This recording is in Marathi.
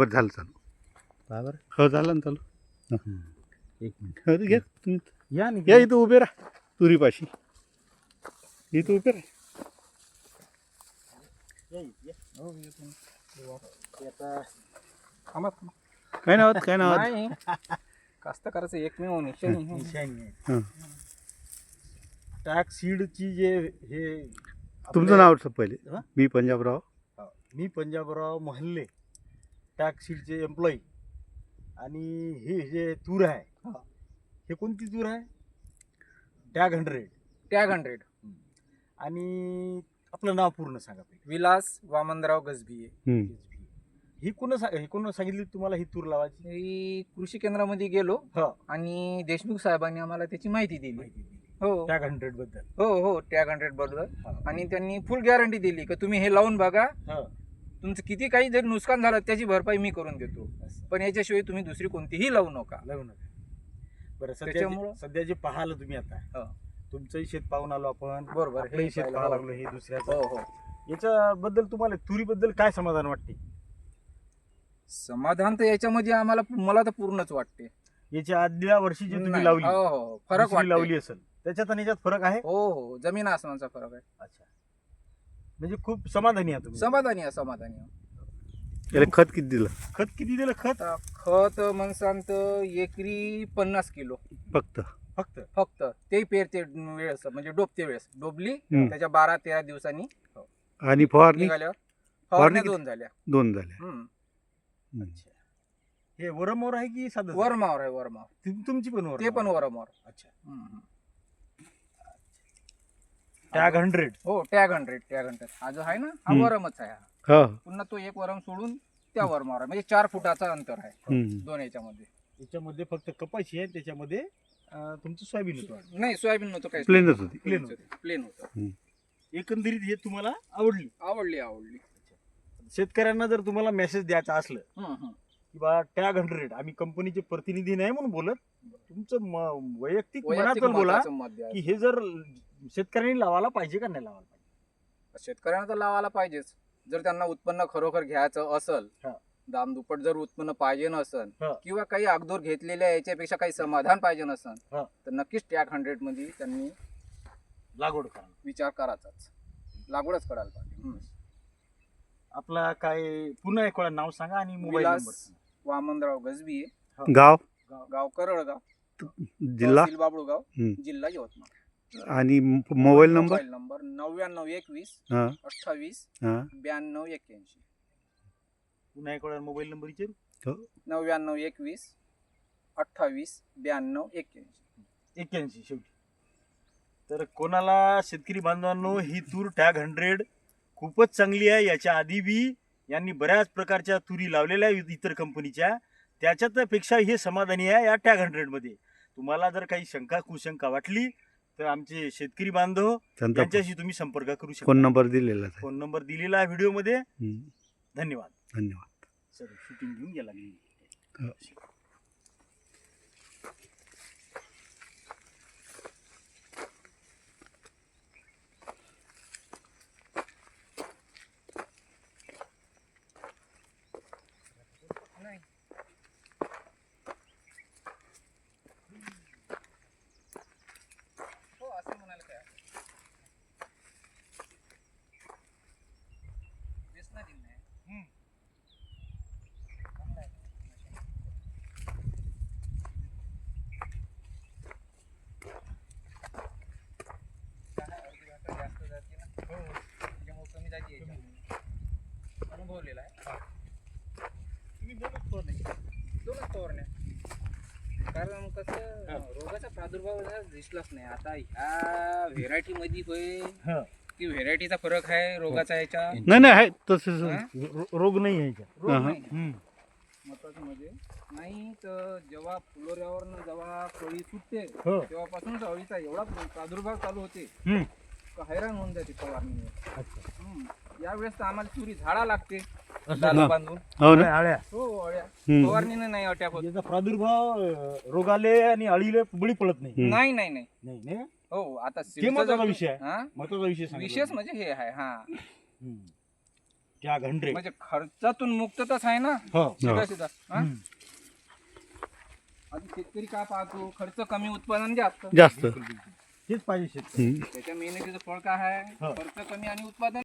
बरं झालं चालू. बरोबर. हो झालं ना चालू. एक मिनिट हो घ्या तुम्ही या या इथं उभे राहा तुरीपाशी. इथं उभे राहा. काय नाव काय नाव नाही कास्तकाराचं एकमेव निशाणी हां टॅक्स सीडची जे हे तुमचं नाव पहिले. हा? मी पंजाबराव. मी पंजाबराव महल्ले टॅक्स सीडचे एम्प्लॉई. आणि हे जे तूर आहे हे कोणती तूर आहे? टॅग 100. टॅग 100. आणि आपलं नाव पूर्ण सांगा पहिले. विलास वामनराव गजबिये. हम्म. ही कोण सांगितली तुम्हाला ही तूर लावायची? ही कृषी केंद्रामध्ये गेलो हो आणि देशमुख साहेबांनी आम्हाला त्याची माहिती दिली. हो टॅग 100 बद्दल. हो टॅग 100 बरोबर. हा. आणि त्यांनी फुल गॅरंटी दिली की तुम्ही हे लावून बघा, हो. तुमचं किती काही जर नुकसान झालं त्याची भरपाई मी करून देतो, असं. पण याच्याशिवाय तुम्ही दुसरी कोणतीही लावू नका. लावू नका. बरं त्याच्यामुळं- सध्या जे पाहाल तुम्ही आता हो. तुमचंही शेत पाहून आलो आपण. बरोबर. आपलंही शेत पाहिलं. पाहायला लागलो हे दुसऱ्याचं. हो हो याच्याबद्दल तुम्हाला तुरीबद्दल काय समाधान वाटते? समाधान तर याच्यामध्ये मला तर पूर्णच वाटते. याच्या आदल्या वर्षी जी तुम्ही नाही. लावली हो हो फरक दुसरी वाटते. लावली असेल त्याच्यात आणि याच्यात फरक आहे? हो हो जमीन आसमानचा फरक आहे. अच्छा. म्हणजे खूप समाधानी आहे तुम्ही. समाधानी आहे. याला खत किती दिलं? खत किती दिलं? खत आता खत म्हणसांत एकरी 50 किलो फक्त फक्त. ते पेरते वेळेस म्हणजे डोबते वेळेस डोबली हम्म. त्याच्या 12-13 दिवसांनी आणि फवारणी निघाल्यावर फवारणी फवारण्या 2 झाल्या. 2 झाल्या. अच्छा. हे वरमावर आहे की साधं? वरमावर आहे वरमावर. तुमची पण ते पण वरमावर. अच्छा. हम्म. टॅग 100. हो टॅग 100. हा जो आहे ना हा हम्म. वरमच आहे. हा हो. पुन्हा तो एक वरम सोडून त्या वरमावर आहे म्हणजे 4 फुटाचा अंतर आहे हम्म. दोन याच्यामध्ये. याच्यामध्ये फक्त कपाशी आहे त्याच्यामध्ये तुमचं सोयाबीन होतं. नाही सोयाबीन नव्हतं काही. प्लेनच होती. प्लेन होतं. एकंदरीत हे तुम्हाला आवडली? आवडली. शेतकऱ्यांना जर तुम्हाला मेसेज द्यायचा असलं हम्म. की बा टॅग 100, आम्ही कंपनीचे प्रतिनिधी नाही म्हणून बोलत, तुमचं वैयक्तिक मनातून बोला मताचं मत द्या. की हे जर शेतकऱ्यांनी लावायला पाहिजे का नाही लावायला पाहिजे? शेतकऱ्यांना तर लावायला पाहिजेच. जर त्यांना उत्पन्न खरोखर घ्यायचं असेल, हा. दामदुप्पट जर उत्पन्न पाहिजे नसेल हा. किंवा काही अगोदर घेतलेल्या याच्यापेक्षा काही समाधान पाहिजे नसेल हा. तर नक्कीच टॅग 100 मध्ये त्यांनी लागवड करा. विचार करायचाच. लागवडच करायला पाहिजे. आपला काय पुन्हा एक वेळा नाव सांगा आणि मोबाईल विलास नंबर. वामनराव गजबी, गाव गाव करळगाव, जिल्हा तहसील बाबुळगाव, हम्म. जिल्हा यवतमाळ. आणि मोबाईल नंबर? 9921 हां 28 हां 92 81. पुन्हा एक वेळा मोबाईल नंबर विचारू. 9921 28 92 81. 81 शेवटी. तर कोणाला शेतकरी बांधवांनो ही तूर टॅग 100 खूपच चांगली आहे. याच्या आधी बी यांनी बऱ्याच प्रकारच्या तुरी लावलेल्या आहेत इतर कंपनीच्या, त्याच्यापेक्षा हे समाधानी आहे या टॅग 100 मध्ये. तुम्हाला जर काही शंका कुशंका वाटली तर आमचे शेतकरी बांधव त्यांचा यांच्याशी तुम्ही संपर्क करू शकता. फोन नंबर दिलेला आहे. फोन नंबर दिलेला आहे व्हिडिओमध्ये. हम्म. धन्यवाद. धन्यवाद. सर शूटिंग घेऊन गेला मी. हो. हो असं म्हणायला काय व्यसनाधीन नाही. जास्त जाते ना त्याच्यामुळे कमी जाते अनुभवलेला आहे. तुम्ही दोनच फवारणी. दोनच फवारण्या. कारण कसं रोगाचा प्रादुर्भाव दिसलाच नाही. आता ह्या व्हेरायटी मध्ये होय हा. की व्हेरायटीचा फरक आहे रोगाचा याच्या. नाही आहे तसं. हा? रोग नाही आहे याच्यात. रोग हा. नाही महत्वाचं म्हणजे नाही तर जेव्हा फुलोऱ्यावरनं जेव्हा कळी सुटते हो. तेव्हापासून अळीचा एवढा प्रादुर्भाव चालू होते हम्म. का हैराण होऊन जाते फवारणीमुळे. अच्छा. यावेळेस तर आम्हाला तुरी झाडा लागते असं दालं ना. बांधून. हो ना. आळ्या. हो अळ्या हम्म. फवारणीने नाही अटॅक होत. याचा प्रादुर्भाव रोगाले आणि अळीले बळी पडत नाही. हम्म. नाही नाही नाही. हो आता ते महत्वाचा विषय आहे. हा महत्वाचा विषय सांगितला. विशेष म्हणजे हे आहे. हा हम्म. टॅग 100. म्हणजे खर्चातून मुक्तच आहे ना हो सीधा सीधा हा? आता शेतकरी काय पाहतो, खर्च कमी उत्पादन जास्त. जास्त हेच पाहिजे शेतकरी. हम्म. त्याच्या मेहनतीचं फळ काय आहे, हो. खर्च कमी आणि उत्पादन